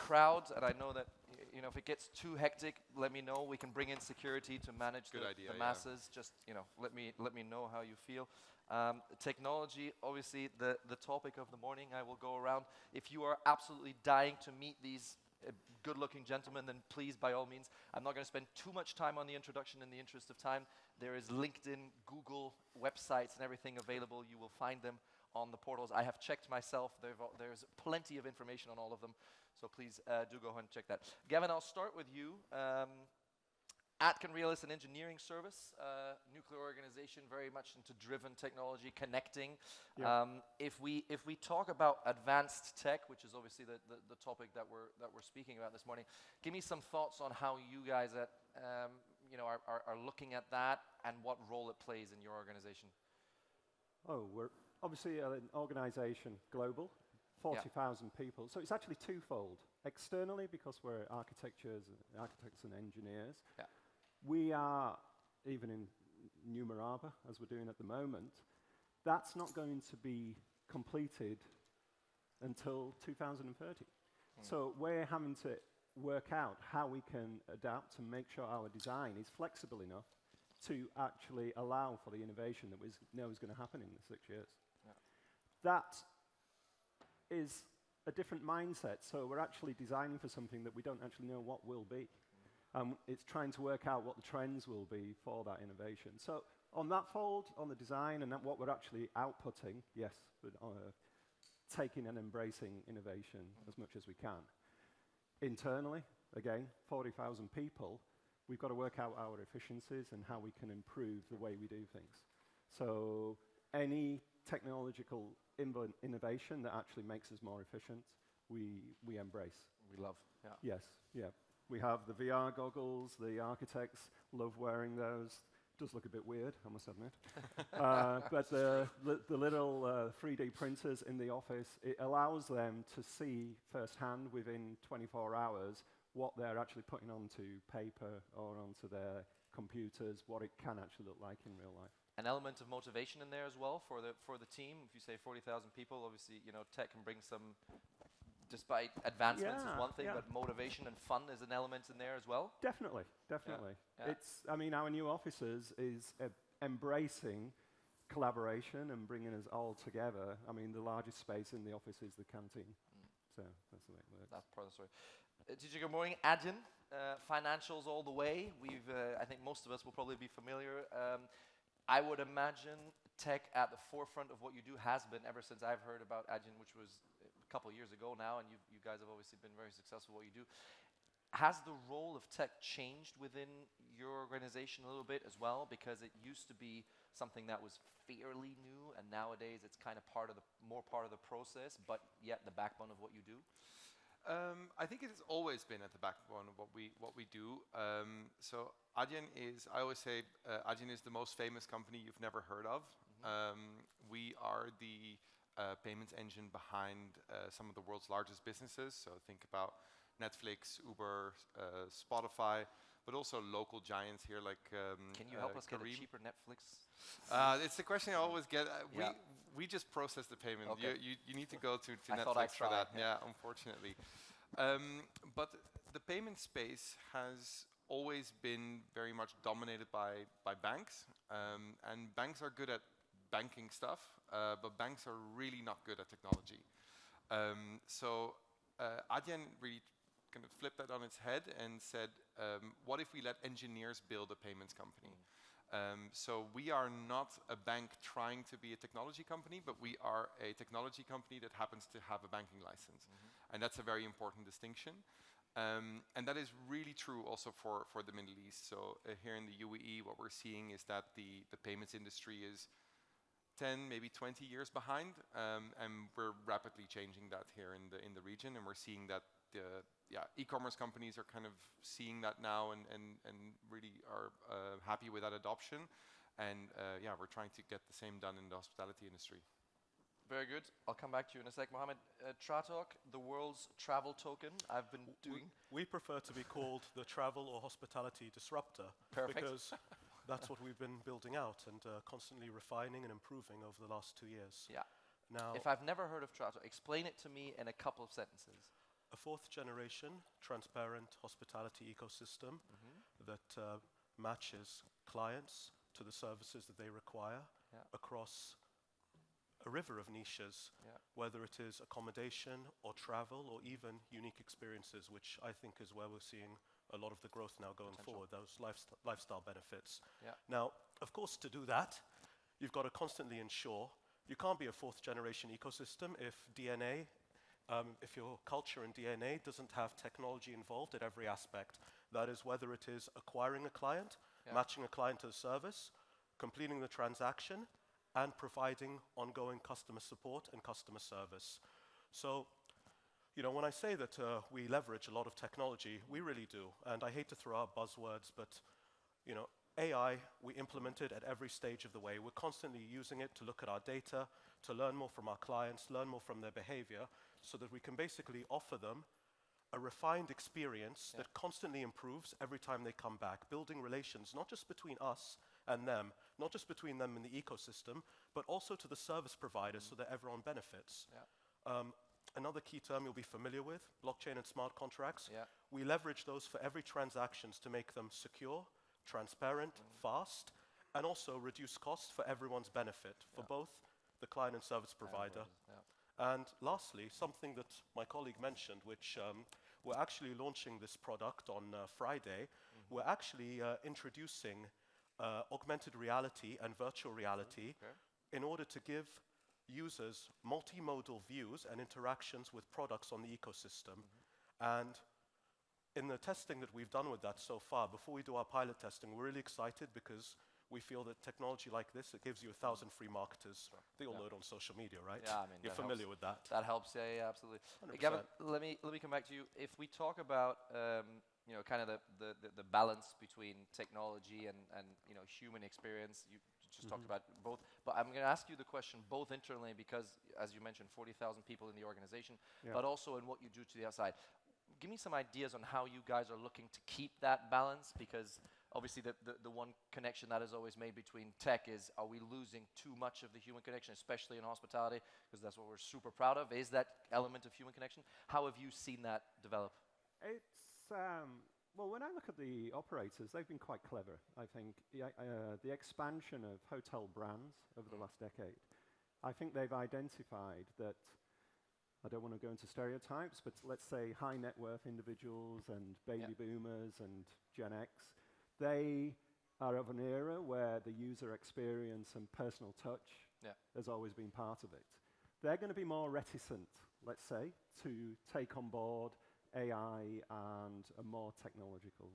crowd, and I know that if it gets too hectic, let me know. We can bring in security to manage the masses. Just let me know how you feel. Technology, obviously, the topic of the morning. I will go around. If you are absolutely dying to meet these good-looking gentlemen, then please, by all means. I'm not going to spend too much time on the introduction in the interest of time. There is LinkedIn, Google, websites, and everything available. You will find them on the portals. I have checked myself. There's plenty of information on all of them. So please do go ahead and check that. Gavin, I'll start with you. AtkinsRéalis, an engineering service, nuclear organization, very much into driven technology, connecting. Yeah. If we talk about advanced tech, which is obviously the topic that we're speaking about this morning, give me some thoughts on how you guys are looking at that and what role it plays in your organization. Oh, we're obviously an organization, global, 40,000 people. So it's actually twofold. Externally, because we're architects and engineers. Yeah. We are, even in New Maraba, as we're doing at the moment, that's not going to be completed until 2030. So we're having to work out how we can adapt and make sure our design is flexible enough to actually allow for the innovation that we know is going to happen in the 6 years. Yeah. That is a different mindset. So we're actually designing for something that we don't actually know what will be. It's trying to work out what the trends will be for that innovation. So on that fold, on the design and what we're actually outputting, yes, but taking and embracing innovation as much as we can. Internally, again, 40,000 people, we've got to work out our efficiencies and how we can improve the way we do things. So any technological innovation that actually makes us more efficient, we embrace. We love, yeah. Yes, yeah. We have the VR goggles, the architects love wearing those. Does look a bit weird, I must admit. But the little 3D printers in the office, it allows them to see firsthand within 24 hours what they're actually putting onto paper or onto their computers, what it can actually look like in real life. An element of motivation in there as well for the team. If you say 40,000 people, obviously tech can bring some. Despite advancements is one thing, but motivation and fun is an element in there as well? Definitely. Yeah. Our new offices is embracing collaboration and bringing us all together. I mean, the largest space in the office is the canteen. So that's the way it works. That's part of the story. Teacher, good morning. Adyen, financials all the way. I think most of us will probably be familiar. I would imagine tech at the forefront of what you do has been ever since I've heard about Adyen, which was couple of years ago now, and you guys have obviously been very successful at what you do. Has the role of tech changed within your organization a little bit as well? Because it used to be something that was fairly new, and nowadays it's kind of more part of the process, but yet the backbone of what you do. I think it has always been at the backbone of what we do. So Adyen is, I always say, Adyen is the most famous company you've never heard of. We are the payments engine behind some of the world's largest businesses. So think about Netflix, Uber, Spotify, but also local giants here like Can you help us get a cheaper Netflix? It's the question I always get. We just process the payment. Okay. You need to go to I Netflix for that. Yeah, Unfortunately. But the payment space has always been very much dominated by banks. And banks are good at banking stuff, but banks are really not good at technology. So Adyen really kind of flipped that on its head and said, what if we let engineers build a payments company? So we are not a bank trying to be a technology company, but we are a technology company that happens to have a banking license. And that's a very important distinction. And that is really true also for the Middle East. So here in the UAE, what we're seeing is that the payments industry is 10, maybe 20 years behind, and we're rapidly changing that here in the region, and we're seeing that e-commerce companies are kind of seeing that now and really are happy with that adoption, and we're trying to get the same done in the hospitality industry. Very good. I'll come back to you in a sec. Mohammed, Tratok, the world's travel token. I've been doing. We prefer to be called the travel or hospitality disruptor. Perfect. Because that's what we've been building out and constantly refining and improving over the last 2 years. Yeah. Now, if I've never heard of Tratok, explain it to me in a couple of sentences. a fourth generation transparent hospitality ecosystem that matches clients to the services that they require across a river of niches, whether it is accommodation or travel or even unique experiences, which I think is where we're seeing a lot of the growth now going forward, those lifestyle benefits. Now, of course, to do that, you've got to constantly ensure you can't be a fourth generation ecosystem if if your culture and DNA doesn't have technology involved at every aspect. That is, whether it is acquiring a client, matching a client to the service, completing the transaction, and providing ongoing customer support and customer service. So, when I say that we leverage a lot of technology, we really do. And I hate to throw out buzzwords, but, AI, we implement it at every stage of the way. We're constantly using it to look at our data, to learn more from our clients, learn more from their behavior, so that we can basically offer them a refined experience that constantly improves every time they come back, building relations not just between us and them, not just between them and the ecosystem, but also to the service providers so that everyone benefits. Another key term you'll be familiar with, blockchain and smart contracts. We leverage those for every transactions to make them secure, transparent, fast, and also reduce costs for everyone's benefit, for both the client and service provider. And lastly, something that my colleague mentioned, which we're actually launching this product on Friday. We're actually introducing augmented reality and virtual reality in order to give users multimodal views and interactions with products on the ecosystem. And in the testing that we've done with that so far, before we do our pilot testing, we're really excited because we feel that technology like this, it gives you 1,000 free marketers. They all load on social media, right? Yeah, I mean, you're familiar with that. That helps, yeah, absolutely. 100%. Gavin, let me come back to you. If we talk about kind of the balance between technology and human experience, you just talked about both. But I'm going to ask you the question both internally because, as you mentioned, 40,000 people in the organization, but also in what you do to the outside. Give me some ideas on how you guys are looking to keep that balance, because obviously the one connection that is always made between tech is, are we losing too much of the human connection, especially in hospitality, because that's what we're super proud of, is that element of human connection. How have you seen that develop? It's, well, when I look at the operators, they've been quite clever. I think the expansion of hotel brands over the last decade, I think they've identified that, I don't want to go into stereotypes, but let's say high net worth individuals and baby boomers and Gen X, they are of an era where the user experience and personal touch has always been part of it. They're going to be more reticent, let's say, to take on board AI and a more technological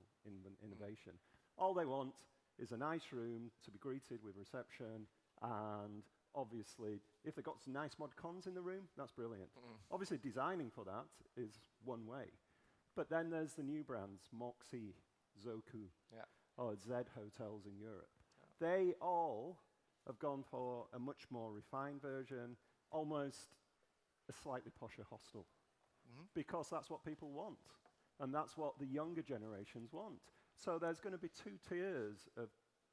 innovation. All they want is a nice room to be greeted with reception, and obviously, if they've got some nice mod cons in the room, that's brilliant. Obviously, designing for that is one way. But then there's the new brands, Moxie, Zoku, or Z Hotels in Europe. They all have gone for a much more refined version, almost a slightly posher hostel, because that's what people want, and that's what the younger generations want. So there's going to be two tiers of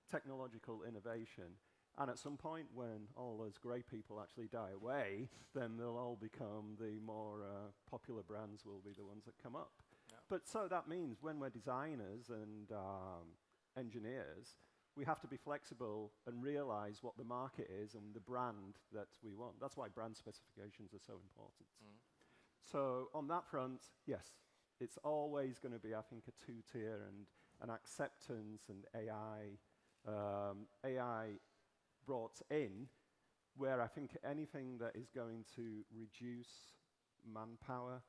technological innovation. And at some point, when all those grey people actually die away, then they'll all become the more popular brands will be the ones that come up. But so that means when we're designers and engineers, we have to be flexible and realize what the market is and the brand that we want. That's why brand specifications are so important. So on that front, yes, it's always going to be, I think, a two-tier and an acceptance and AI brought in, where I think anything that is going to reduce manpower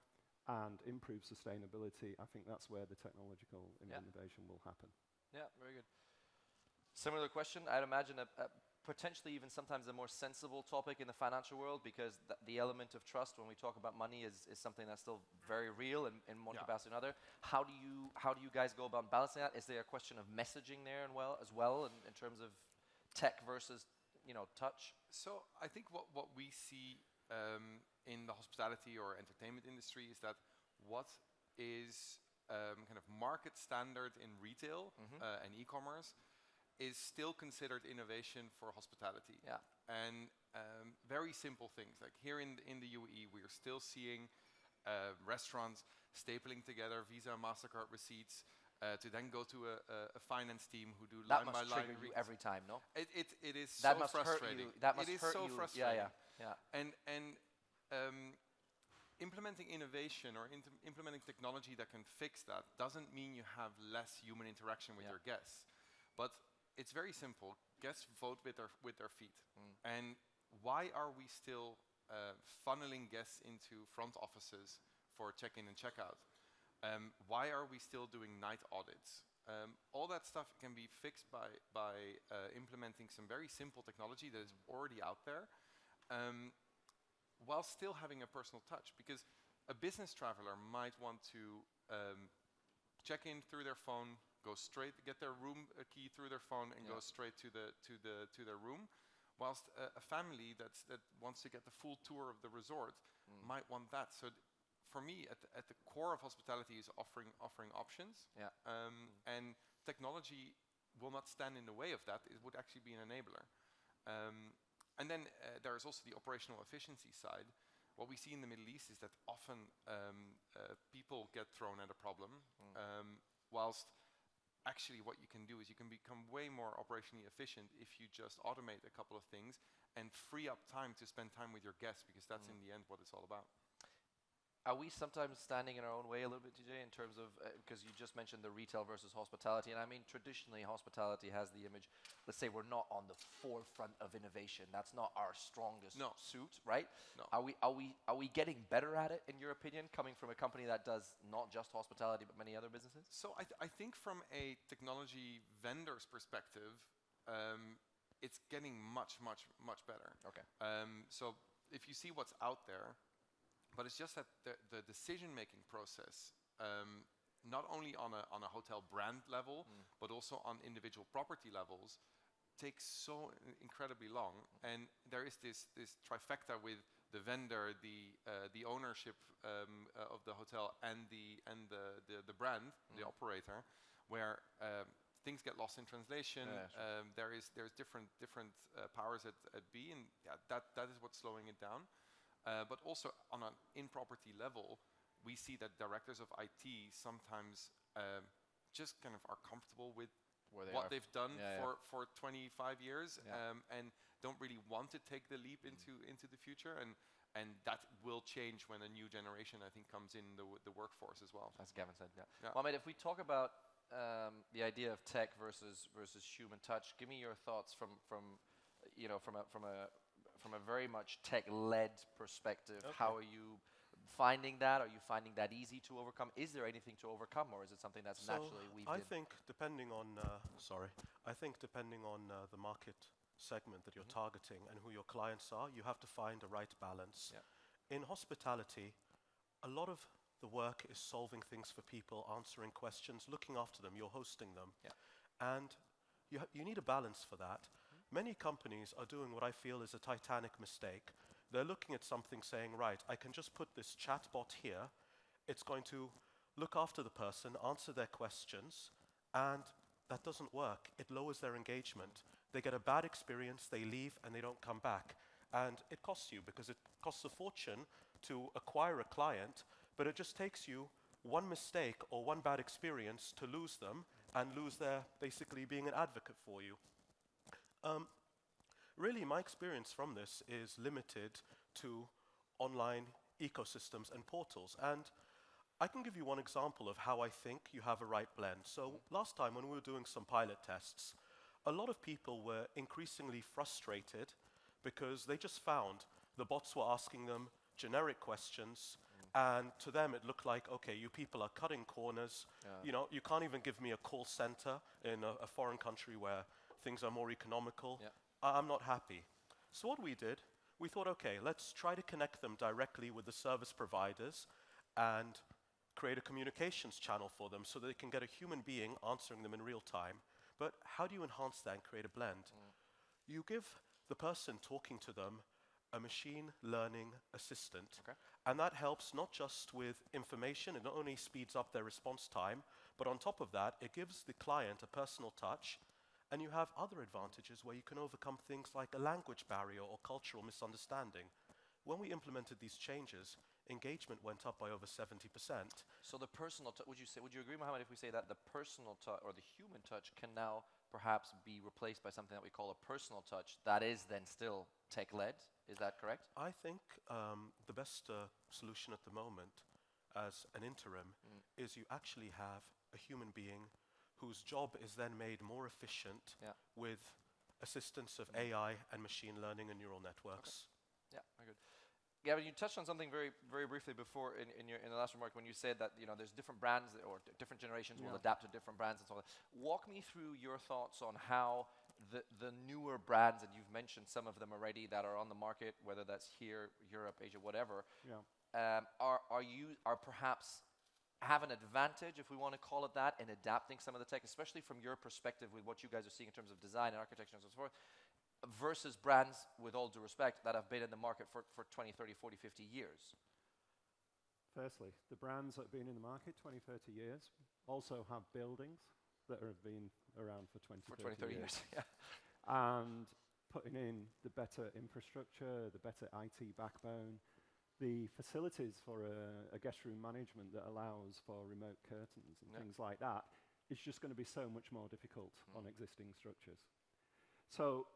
and improve sustainability, I think that's where the technological innovation will happen. Yeah, very good. Similar question, I'd imagine potentially even sometimes a more sensible topic in the financial world, because the element of trust when we talk about money is something that's still very real in one capacity or another. How do you guys go about balancing that? Is there a question of messaging there as well in terms of tech versus touch? So I think what we see in the hospitality or entertainment industry is that what is kind of market standard in retail and e-commerce is still considered innovation for hospitality. And very simple things, like here in the UAE, we are still seeing restaurants stapling together Visa and MasterCard receipts to then go to a finance team who do that line by must line. trigger you every time, no? It is That so must frustrating. hurt you. That must it is hurt so you. frustrating. Yeah. And implementing innovation or implementing technology that can fix that doesn't mean you have less human interaction with your guests. But it's very simple. Guests vote with their feet. And why are we still funneling guests into front offices for check-in and check-out? Why are we still doing night audits? All that stuff can be fixed by implementing some very simple technology that is already out there, while still having a personal touch. Because a business traveler might want to check in through their phone, go straight, get their room key through their phone, and go straight to their room. Whilst a family that wants to get the full tour of the resort might want that. So for me, at the core of hospitality is offering options. And technology will not stand in the way of that. It would actually be an enabler. And then there is also the operational efficiency side. What we see in the Middle East is that often people get thrown at a problem, whilst actually what you can do is you can become way more operationally efficient if you just automate a couple of things and free up time to spend time with your guests, because that's in the end what it's all about. Are we sometimes standing in our own way a little bit, TJ, in terms of, because you just mentioned the retail versus hospitality, and I mean, traditionally, hospitality has the image, let's say we're not on the forefront of innovation. That's not our strongest suit, right? No. Are we getting better at it, in your opinion, coming from a company that does not just hospitality, but many other businesses? So I think from a technology vendor's perspective, it's getting much better. Okay. So if you see what's out there, but it's just that the decision-making process, not only on a hotel brand level, but also on individual property levels, takes so incredibly long. And there is this trifecta with the vendor, the ownership of the hotel, and the brand, the operator, where things get lost in translation. There's different powers at B, and that is what's slowing it down. But also on an in-property level, we see that directors of IT sometimes just kind of are comfortable with what they've done for 25 years, and don't really want to take the leap into the future. And that will change when a new generation, I think, comes in the workforce as well. As Gavin said, Mohammed, if we talk about the idea of tech versus human touch, give me your thoughts from a very much tech-led perspective. Okay. How are you finding that? Are you finding that easy to overcome? Is there anything to overcome, or is it something that's naturally weaved in? I think depending on the market segment that you're targeting and who your clients are, you have to find a right balance. In hospitality, a lot of the work is solving things for people, answering questions, looking after them. You're hosting them, and you need a balance for that. Many companies are doing what I feel is a titanic mistake. They're looking at something saying, right, I can just put this chatbot here. It's going to look after the person, answer their questions, and that doesn't work. It lowers their engagement. They get a bad experience, they leave, and they don't come back. And it costs you, because it costs a fortune to acquire a client, but it just takes you one mistake or one bad experience to lose them and lose their basically being an advocate for you. Really, my experience from this is limited to online ecosystems and portals. And I can give you one example of how I think you have a right blend. So last time when we were doing some pilot tests, a lot of people were increasingly frustrated because they just found the bots were asking them generic questions, and to them it looked like, okay, you people are cutting corners. You know, you can't even give me a call center in a foreign country where things are more economical. I'm not happy. So what we did, we thought, okay, let's try to connect them directly with the service providers and create a communications channel for them so that they can get a human being answering them in real time. But how do you enhance that and create a blend? You give the person talking to them a machine learning assistant. And that helps not just with information, it not only speeds up their response time, but on top of that, it gives the client a personal touch. And you have other advantages where you can overcome things like a language barrier or cultural misunderstanding. When we implemented these changes, engagement went up by over 70%. So the personal touch, would you agree, Mohammed, if we say that the personal touch or the human touch can now perhaps be replaced by something that we call a personal touch that is then still tech-led? Is that correct? I think the best solution at the moment as an interim is you actually have a human being whose job is then made more efficient with assistance of AI and machine learning and neural networks. Okay. Yeah, very good. Gavin, you touched on something very, very briefly before in the last remark when you said that there's different brands or different generations will adapt to different brands and so on. Walk me through your thoughts on how the newer brands, and you've mentioned some of them already that are on the market, whether that's here, Europe, Asia, whatever, are perhaps have an advantage, if we want to call it that, in adapting some of the tech, especially from your perspective with what you guys are seeing in terms of design and architecture and so forth, versus brands, with all due respect, that have been in the market for 20, 30, 40, 50 years? Firstly, the brands that have been in the market 20, 30 years also have buildings that have been around for 20, 30 years. Yeah. And putting in the better infrastructure, the better IT backbone, the facilities for a guest room management that allows for remote curtains and things like that is just going to be so much more difficult on existing structures. So,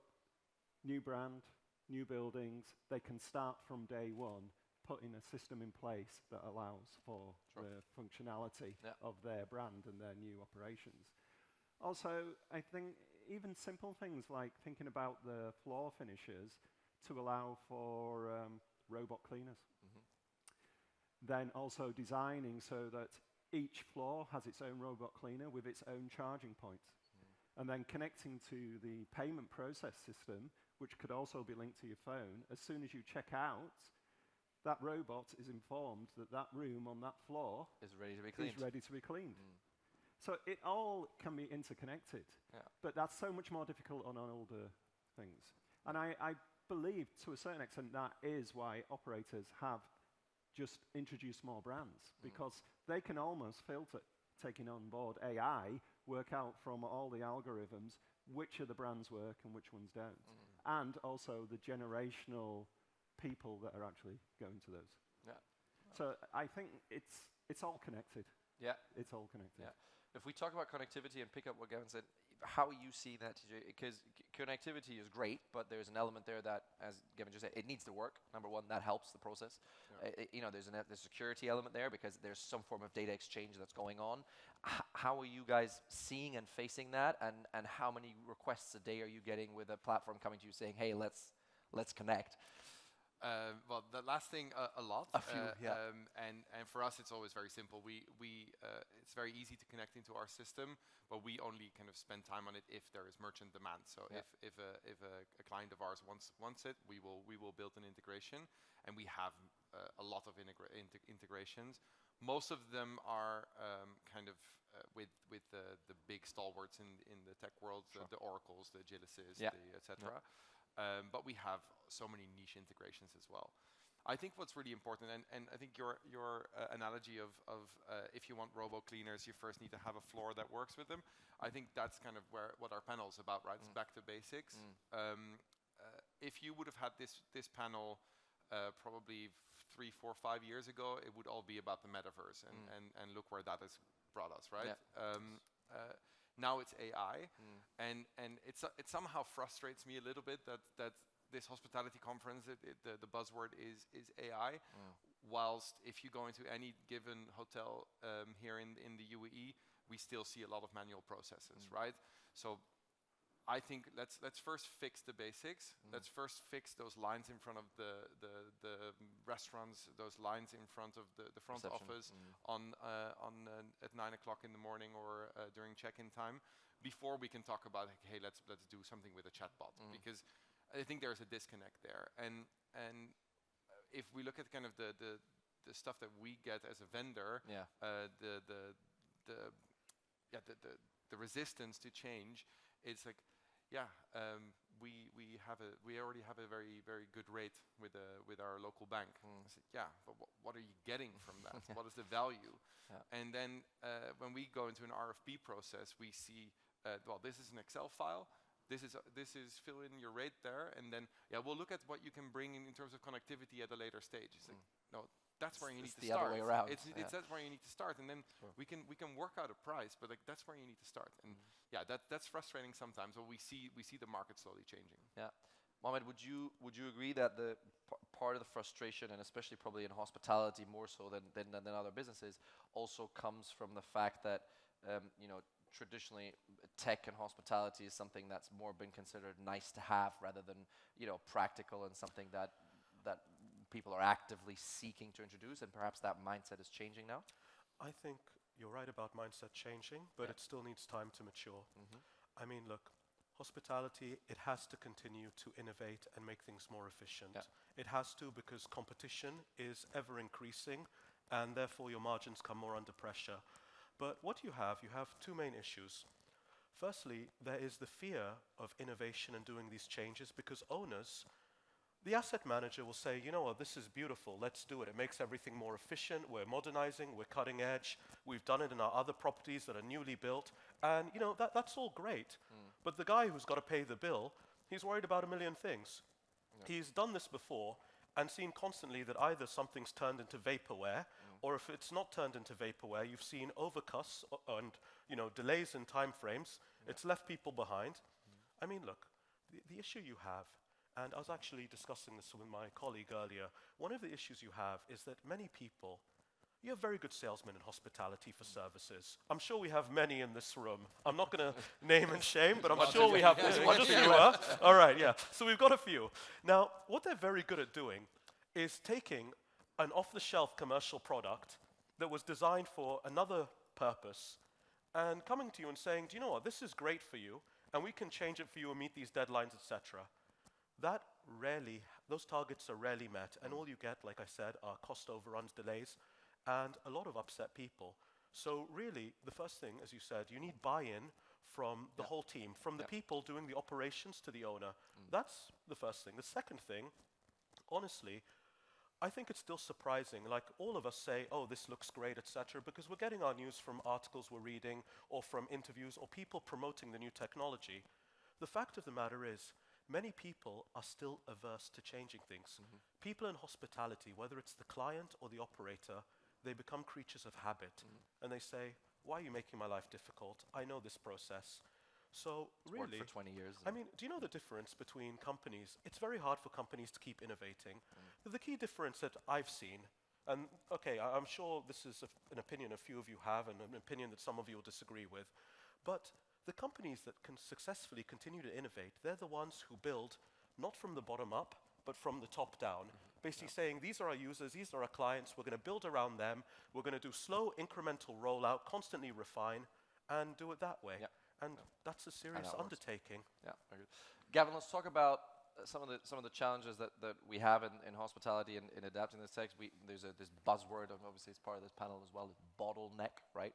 new brand, new buildings, they can start from day one putting a system in place that allows for the functionality of their brand and their new operations. Also, I think even simple things like thinking about the floor finishes to allow for robot cleaners. Then also designing so that each floor has its own robot cleaner with its own charging points. And then connecting to the payment process system, which could also be linked to your phone. As soon as you check out, that robot is informed that that room on that floor is ready to be cleaned. So it all can be interconnected, but that's so much more difficult on older things. And I believe to a certain extent that is why operators have just introduced more brands, because they can almost filter, taking on board AI, work out from all the algorithms which of the brands work and which ones don't. And also the generational people that are actually going to those. So I think it's all connected. It's all connected. If we talk about connectivity and pick up what Gavin said, how you see that, because connectivity is great, but there's an element there that, as Gavin just said, it needs to work. Number one, that helps the process. There's a security element there because there's some form of data exchange that's going on. How are you guys seeing and facing that, and how many requests a day are you getting with a platform coming to you saying, hey, let's connect? Well, the last thing, a lot. A few, And for us, it's always very simple. It's very easy to connect into our system, but we only kind of spend time on it if there is merchant demand. So if a client of ours wants it, we will build an integration, and we have a lot of integrations. Most of them are kind of with the big stalwarts in the tech world, the Oracles, the Agilises, et cetera. But we have so many niche integrations as well. I think what's really important, and I think your analogy of if you want robo cleaners, you first need to have a floor that works with them. I think that's kind of what our panel is about, right? It's back to basics. If you would have had this panel probably 3, 4, 5 years ago, it would all be about the metaverse, and look where that has brought us, right? Now it's AI, and it somehow frustrates me a little bit that this hospitality conference, the buzzword is AI, whilst if you go into any given hotel here in the UAE, we still see a lot of manual processes, right? So I think let's first fix the basics. Let's first fix those lines in front of the restaurants, those lines in front of the front office at 9 o'clock in the morning or during check-in time, before we can talk about, hey, let's do something with a chatbot, because I think there's a disconnect there. And if we look at kind of the stuff that we get as a vendor, the resistance to change, it's like, we already have a very, very good rate with our local bank. I said, but what are you getting from that? What is the value? And then when we go into an RFP process, we see, this is an Excel file. This is fill in your rate there, and then we'll look at what you can bring in terms of connectivity at a later stage. It's like, no, that's where you need to the start. other way around. That's where you need to start, and then we can work out a price, but like that's where you need to start. And yeah, that's frustrating sometimes. But we see the market slowly changing. Yeah, Mohammed, would you agree that the part of the frustration, and especially probably in hospitality more so than other businesses, also comes from the fact that traditionally tech and hospitality is something that's more been considered nice to have rather than practical, and something that people are actively seeking to introduce, and perhaps that mindset is changing now? I think you're right about mindset changing, but it still needs time to mature. I mean, look, hospitality, it has to continue to innovate and make things more efficient. It has to, because competition is ever increasing, and therefore your margins come more under pressure. But what you have two main issues. Firstly, there is the fear of innovation and doing these changes, because owners, the asset manager will say, you know what, this is beautiful, let's do it. It makes everything more efficient, we're modernizing, we're cutting edge, we've done it in our other properties that are newly built, and that's all great. But the guy who's got to pay the bill, he's worried about a million things. He's done this before and seen constantly that either something's turned into vaporware, or if it's not turned into vaporware, you've seen overcuts and delays in time frames. It's left people behind. I mean, look, the issue you have, and I was actually discussing this with my colleague earlier, one of the issues you have is that many people, you have very good salesmen in hospitality for services. I'm sure we have many in this room. I'm not going to name and shame, but I'm sure we have just a few. All right, yeah. So we've got a few. Now, what they're very good at doing is taking an off-the-shelf commercial product that was designed for another purpose and coming to you and saying, do you know what, this is great for you, and we can change it for you and meet these deadlines, etc. Those targets are rarely met, and all you get, like I said, are cost overruns, delays, and a lot of upset people. So really, the first thing, as you said, you need buy-in from the whole team, from the people doing the operations to the owner. That's the first thing. The second thing, honestly, I think it's still surprising. Like, all of us say, oh, this looks great, etc., because we're getting our news from articles we're reading or from interviews or people promoting the new technology. The fact of the matter is, many people are still averse to changing things. People in hospitality, whether it's the client or the operator, they become creatures of habit. And they say, why are you making my life difficult? I know this process. So really, worked for 20 years. I mean, do you know the difference between companies? It's very hard for companies to keep innovating. The key difference that I've seen, and okay, I'm sure this is an opinion a few of you have, and an opinion that some of you will disagree with, but the companies that can successfully continue to innovate, they're the ones who build not from the bottom up, but from the top down. Basically saying, these are our users, these are our clients, we're going to build around them, we're going to do slow incremental rollout, constantly refine, and do it that way. And that's a serious undertaking. Yeah, very good. Gavin, let's talk about some of the challenges that we have in hospitality and in adapting this tech. There's this buzzword, and obviously it's part of this panel as well, is bottleneck, right?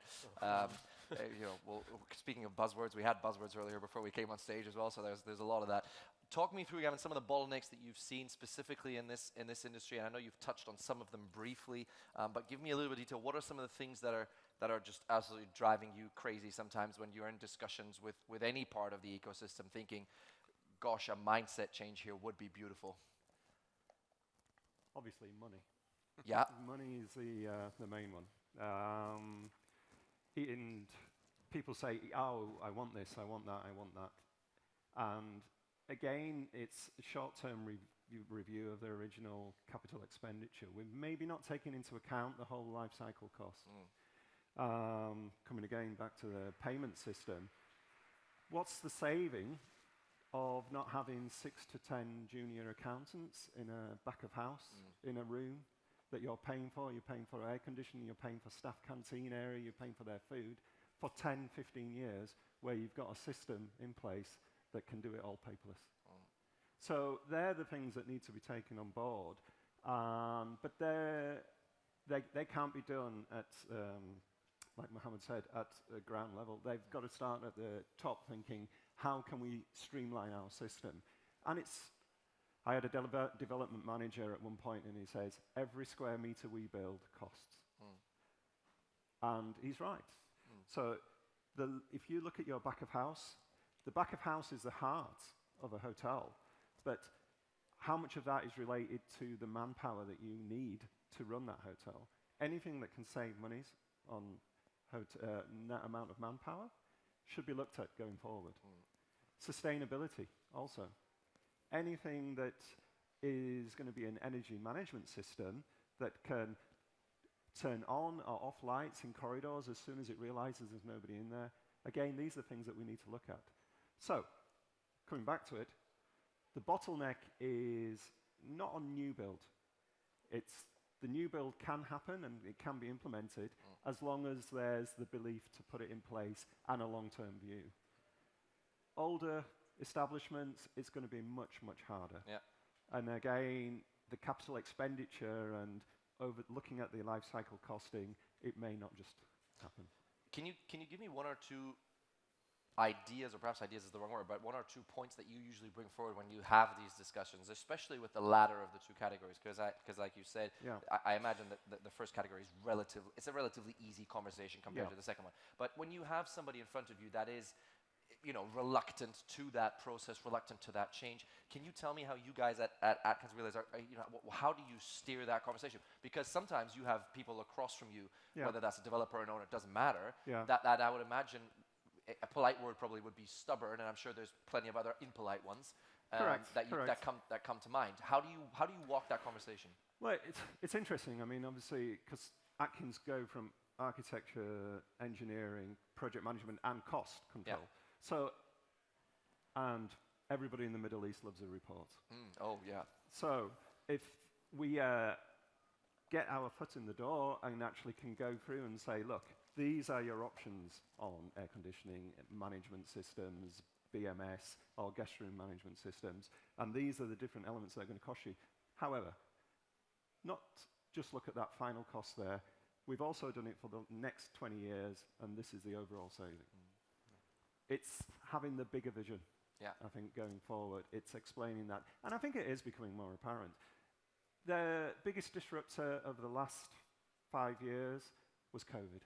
Speaking of buzzwords, we had buzzwords earlier before we came on stage as well, so there's a lot of that. Talk me through, Gavin, some of the bottlenecks that you've seen specifically in this industry, and I know you've touched on some of them briefly, but give me a little bit of detail. What are some of the things that are just absolutely driving you crazy sometimes when you're in discussions with any part of the ecosystem, thinking, gosh, a mindset change here would be beautiful? Obviously, money. Yeah. Money is the main one. And people say, oh, I want this, I want that, I want that. And again, it's a short-term review of the original capital expenditure. We're maybe not taking into account the whole life cycle cost. Coming again back to the payment system, what's the saving of not having 6 to 10 junior accountants in a back of house, in a room that you're paying for? You're paying for air conditioning, you're paying for staff canteen area, you're paying for their food for 10, 15 years, where you've got a system in place that can do it all paperless. So they're the things that need to be taken on board, but they can't be done at, like Mohammed said, at the ground level. They've got to start at the top, thinking, how can we streamline our system? And I had a development manager at one point, and he says, every square meter we build costs. And he's right. So if you look at your back of house, the back of house is the heart of a hotel, but how much of that is related to the manpower that you need to run that hotel. Anything that can save monies on net amount of manpower should be looked at going forward. Sustainability also. Anything that is going to be an energy management system that can turn on or off lights in corridors as soon as it realizes there's nobody in there. Again, these are things that we need to look at. So, coming back to it, the bottleneck is not on new build. The new build can happen and it can be implemented as long as there's the belief to put it in place and a long-term view. Older establishments, it's going to be much, much harder. Yeah. And again, the capital expenditure and looking at the life cycle costing, it may not just happen. Can you give me one or two ideas, or perhaps ideas is the wrong word, but one or two points that you usually bring forward when you have these discussions, especially with the latter of the two categories? Because like you said, I imagine that the first category is it's a relatively easy conversation compared to the second one. But when you have somebody in front of you that is, reluctant to that process, reluctant to that change, can you tell me how you guys at AtkinsRéalis are, how do you steer that conversation? Because sometimes you have people across from you, whether that's a developer or an owner, it doesn't matter, that I would imagine a polite word probably would be stubborn, and I'm sure there's plenty of other impolite ones that come to mind. How do you walk that conversation? Well, it's interesting. I mean, obviously, because Atkins go from architecture, engineering, project management, and cost control. Yeah. So, and everybody in the Middle East loves a report. Oh, yeah. So, if we get our foot in the door and actually can go through and say, look, these are your options on air conditioning, management systems, BMS, or guest room management systems, and these are the different elements that are going to cost you. However, not just look at that final cost there. We've also done it for the next 20 years, and this is the overall saving. It's having the bigger vision, I think, going forward. It's explaining that. And I think it is becoming more apparent. The biggest disruptor of the last 5 years was COVID.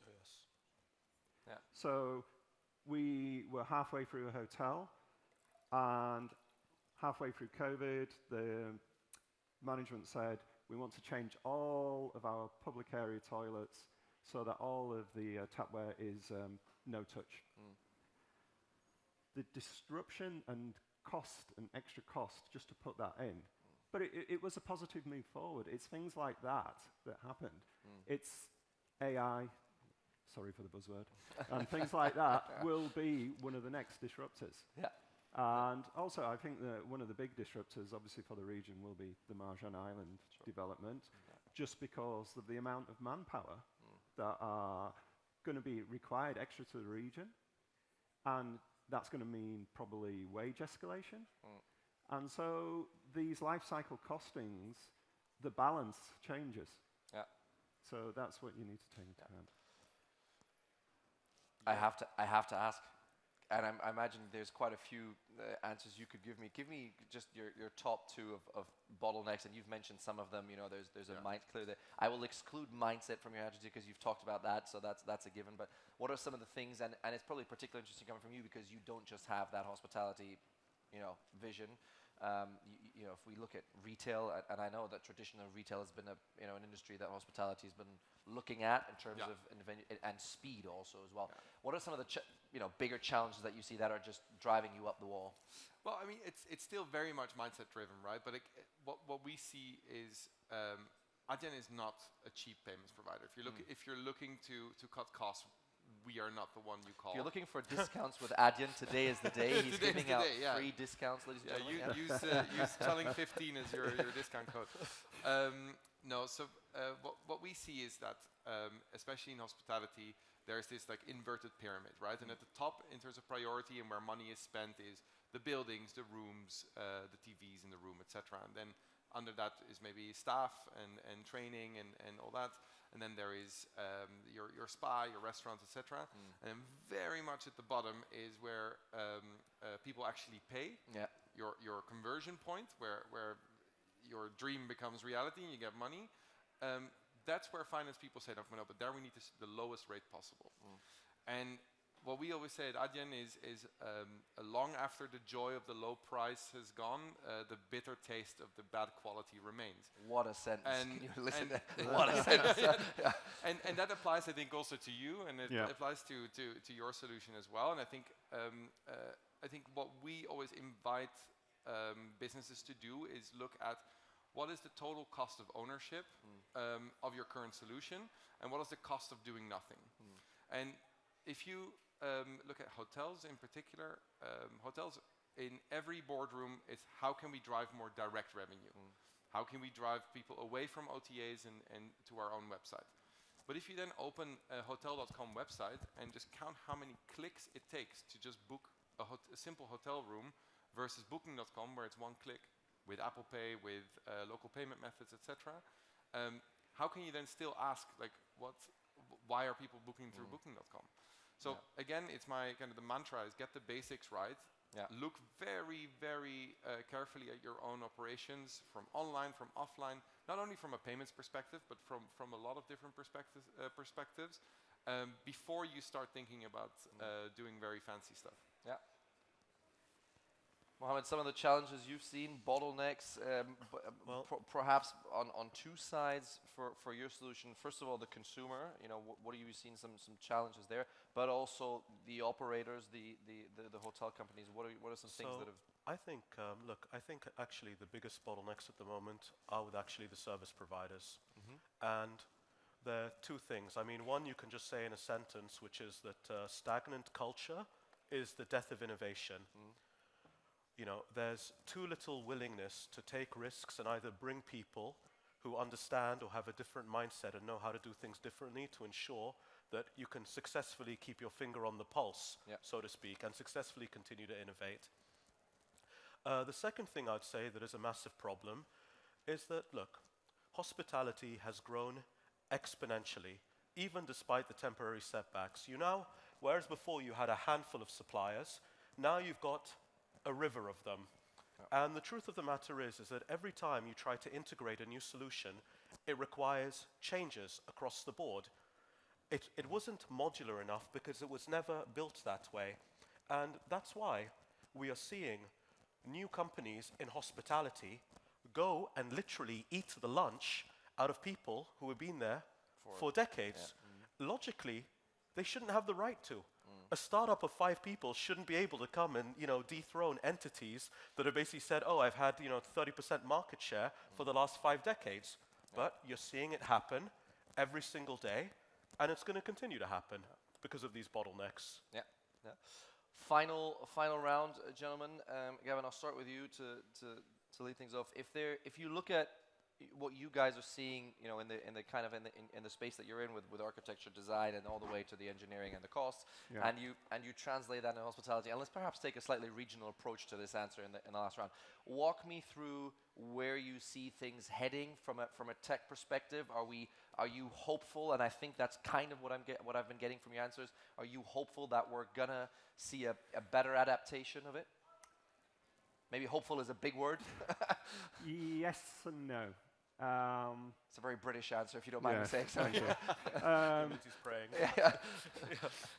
Yes. Yeah. So we were halfway through a hotel, and halfway through COVID, the management said, we want to change all of our public area toilets so that all of the tapware is no touch. The disruption and cost and extra cost just to put that in. But it was a positive move forward. It's things like that happened. It's AI, sorry for the buzzword, and things like that will be one of the next disruptors. Yeah. And also, I think that one of the big disruptors, obviously for the region, will be the Marjan Island development, just because of the amount of manpower that are going to be required extra to the region. And that's going to mean probably wage escalation. And so these life cycle costings, the balance changes. Yeah. So that's what you need to take into account. I have to ask, and I imagine there's quite a few answers you could give me. Give me just your top two of bottlenecks, and you've mentioned some of them. There's a mind clear that I will exclude mindset from your answer because you've talked about that, so that's a given. But what are some of the things, and it's probably particularly interesting coming from you because you don't just have that hospitality, vision. If we look at retail, and I know that traditional retail has been an industry that hospitality has been looking at in terms of and speed also as well. Yeah. What are some of the bigger challenges that you see that are just driving you up the wall? Well, I mean, it's still very much mindset driven, right? But what we see is Adyen is not a cheap payments provider. If you're looking to cut costs, we are not the one you call. If you're looking for discounts with Adyen, today is the day. He's giving out free discounts, ladies and gentlemen. Use Tjalling 15 as your discount code. What we see is that, especially in hospitality, there's this like inverted pyramid, right? And at the top, in terms of priority and where money is spent, is the buildings, the rooms, the TVs in the room, etc. And then under that is maybe staff and training and all that. And then there is your spa, your restaurants, etc. And then very much at the bottom is where people actually pay. Yeah. Your conversion point, where your dream becomes reality and you get money. That's where finance people say, no, but there we need the lowest rate possible. And what we always say at Adyen is long after the joy of the low price has gone, the bitter taste of the bad quality remains. What a sentence. And- Can you listen and- to what a sentence. Yeah. And that applies, I think, also to you, and it applies to your solution as well. And I think what we always invite businesses to do is look at what is the total cost of ownership of your current solution, and what is the cost of doing nothing. And if you look at hotels in particular, hotels in every boardroom is how can we drive more direct revenue? How can we drive people away from OTAs and to our own website? But if you then open a hotel.com website and just count how many clicks it takes to just book a simple hotel room versus booking.com, where it's one click with Apple Pay, with local payment methods, etc., how can you then still ask, like, why are people booking through booking.com? So again, it's my kind of the mantra is get the basics right. Look very, very carefully at your own operations, from online, from offline, not only from a payments perspective, but from a lot of different perspectives, before you start thinking about doing very fancy stuff. Yeah. Mohammed, some of the challenges you've seen, bottlenecks, perhaps on two sides for your solution. First of all, the consumer, what are you seeing some challenges there, but also the operators, the hotel companies. What are some things that have? I think, I think actually the biggest bottlenecks at the moment are with actually the service providers. And there are two things. I mean, one you can just say in a sentence, which is that stagnant culture is the death of innovation. There's too little willingness to take risks and either bring people who understand or have a different mindset and know how to do things differently to ensure that you can successfully keep your finger on the pulse, so to speak, and successfully continue to innovate. The second thing I'd say that is a massive problem is that, look, hospitality has grown exponentially, even despite the temporary setbacks. Whereas before you had a handful of suppliers, now you've got a river of them. And the truth of the matter is that every time you try to integrate a new solution, it requires changes across the board. It wasn't modular enough because it was never built that way. And that's why we are seeing new companies in hospitality go and literally eat the lunch out of people who have been there for decades. Logically, they shouldn't have the right to. A startup of 5 people shouldn't be able to come and dethrone entities that have basically said, oh, I've had 30% market share for the last 5 decades. But you're seeing it happen every single day, and it's going to continue to happen because of these bottlenecks. Final round, gentlemen. Gavin, I'll start with you to lead things off. If you look at what you guys are seeing, in the space that you're in with architecture, design, and all the way to the engineering and the costs, and you translate that in hospitality, and let's perhaps take a slightly regional approach to this answer in the last round. Walk me through where you see things heading from a tech perspective. Are you hopeful? And I think that's kind of what I've been getting from your answers. Are you hopeful that we're gonna see a better adaptation of it? Maybe hopeful is a big word. Yes and no. It's a very British answer, if you don't mind me saying so. Humanity's praying.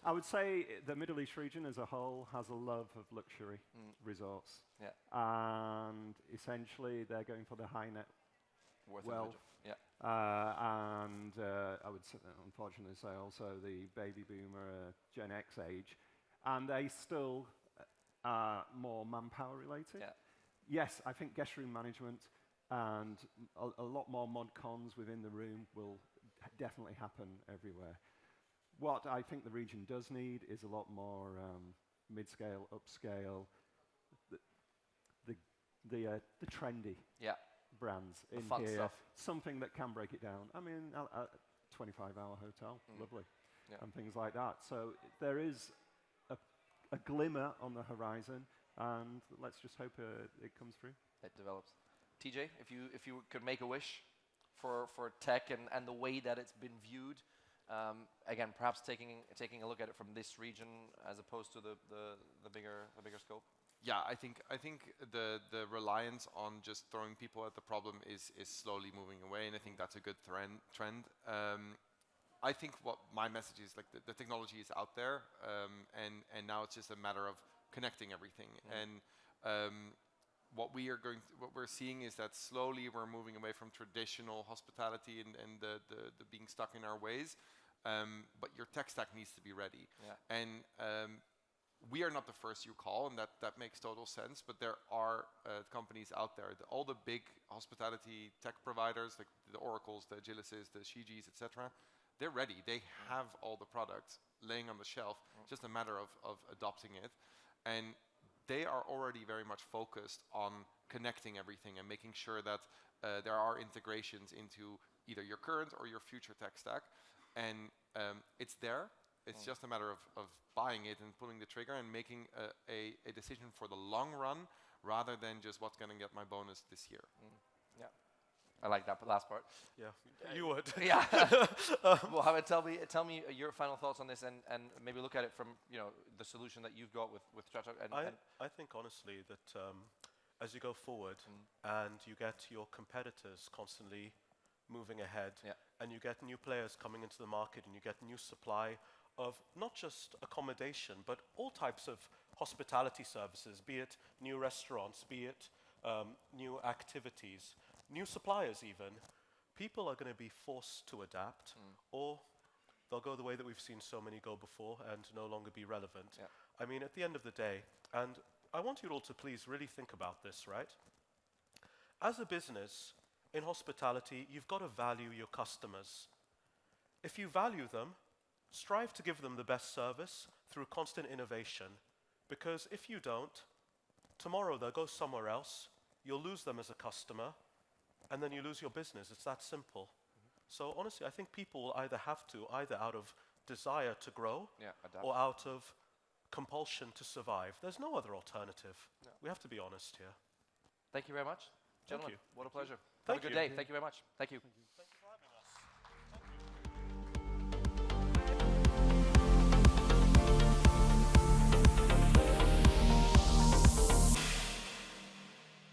I would say the Middle East region as a whole has a love of luxury resorts. And essentially they're going for the high net wealth. And I would unfortunately say also the baby boomer Gen X age. And they still are more manpower related. Yes, I think guest room management and a lot more mod cons within the room will definitely happen everywhere. What I think the region does need is a lot more mid-scale, upscale, the trendy brands in fun here. stuff. Something that can break it down. I mean, a 25-hour hotel, lovely, and things like that. So there is a glimmer on the horizon, and let's just hope it comes through. It develops. TJ, if you could make a wish for tech and the way that it's been viewed, again, perhaps taking a look at it from this region as opposed to the bigger scope. Yeah, I think the reliance on just throwing people at the problem is slowly moving away, and I think that's a good trend. I think what my message is, like the technology is out there, and now it's just a matter of connecting everything. And what we're seeing is that slowly we're moving away from traditional hospitality and the being stuck in our ways. But your tech stack needs to be ready. Yeah. And we are not the first you call, and that makes total sense. But there are companies out there, all the big hospitality tech providers, like the Oracles, the Agilises, the Shigis, etc. They're ready. They have all the products laying on the shelf. Just a matter of adopting it. And they are already very much focused on connecting everything and making sure that there are integrations into either your current or your future tech stack. And it's there. It's just a matter of buying it and pulling the trigger and making a decision for the long run rather than just what's going to get my bonus this year. Yeah, I like that last part. Yeah, you would. Yeah. Mohammed, tell me your final thoughts on this, and maybe look at it from the solution that you've got with Tratok. I think honestly that as you go forward and you get your competitors constantly moving ahead, and you get new players coming into the market, and you get new supply of not just accommodation, but all types of hospitality services, be it new restaurants, be it new activities, new suppliers even. People are going to be forced to adapt, or they'll go the way that we've seen so many go before and no longer be relevant. Yeah. I mean, at the end of the day, and I want you all to please really think about this, right? As a business, in hospitality, you've got to value your customers. If you value them, strive to give them the best service through constant innovation. Because if you don't, tomorrow they'll go somewhere else, you'll lose them as a customer, and then you lose your business. It's that simple. So honestly, I think people will either have to, either out of desire to grow, or out of compulsion to survive. There's no other alternative. No. We have to be honest here. Thank you very much. Gentlemen, Thank you. What a pleasure. Thank Have a good day. Thank you very much. Thank you. Thank you.